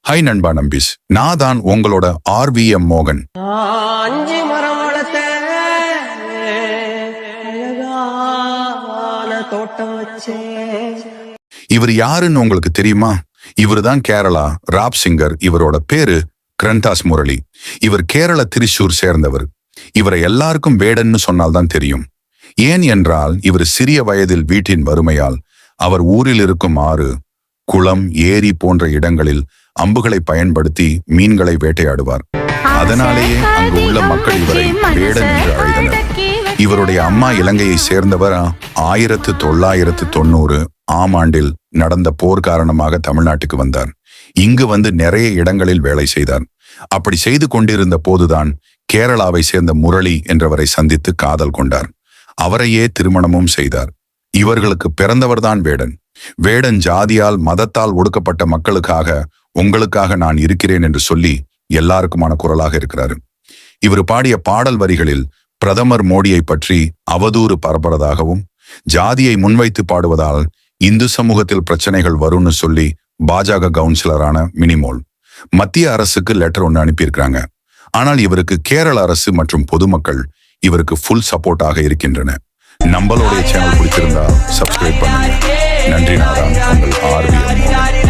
High நண்பா நம்பிஸ், நான் தான் உங்களோட RVM மோகன். இவர் யாருன்னு உங்களுக்கு தெரியுமா? இவர் தான் கேரளா ராப் சிங்கர். இவரோட பேரு கிரந்தாஸ் முரளி. இவர் கேரள திரிசூர் சேர்ந்தவர். இவரை எல்லாருக்கும் வேடன்னு சொன்னால்தான் தெரியும். ஏன் என்றால் இவர் சிறிய வயதில் வீட்டின் வறுமையால் அவர் ஊரில் இருக்கும் ஆறு, குளம், ஏரி போன்ற இடங்களில் அம்புகளை பயன்படுத்தி மீன்களை வேட்டையாடுவார். அதனாலேயே அங்கு உள்ள மக்கள் இவரை வேடன் என்று அழைத்தனர். இவருடைய அம்மா இலங்கையை சேர்ந்தவர். 1990 ஆண்டில் நடந்த போர் காரணமாக தமிழ்நாட்டுக்கு வந்தார். இங்கு வந்து நிறைய இடங்களில் வேலை செய்தார். அப்படி செய்து கொண்டிருந்த போதுதான் கேரளாவை சேர்ந்த முரளி என்றவரை சந்தித்து காதல் கொண்டார். அவரையே திருமணமும் செய்தார். இவர்களுக்கு பிறந்தவர்தான் வேடன். வேடன் ஜாதியால் மதத்தால் ஒடுக்கப்பட்ட மக்களுக்காக, உங்களுக்காக நான் இருக்கிறேன் என்று சொல்லி எல்லாருக்குமான குரலாக இருக்கிறாரு. இவர் பாடிய பாடல் வரிகளில் பிரதமர் மோடியை பற்றி அவதூறு பரப்புறதாகவும், ஜாதியை முன்வைத்து பாடுவதால் இந்து சமூகத்தில் பிரச்சனைகள் வரும்னு சொல்லி பாஜக கவுன்சிலரான மினிமோல் மத்திய அரசுக்கு லெட்டர் ஒன்று அனுப்பியிருக்கிறாங்க. ஆனால் இவருக்கு கேரள அரசு மற்றும் பொதுமக்கள் இவருக்கு ஃபுல் சப்போர்ட்டாக இருக்கின்றன. நம்மளுடைய சேனல் பிடிச்சிருந்தா சப்ஸ்கிரைப் பண்ணுங்க. நன்றி. நான் உங்கள் RVM மோகன்.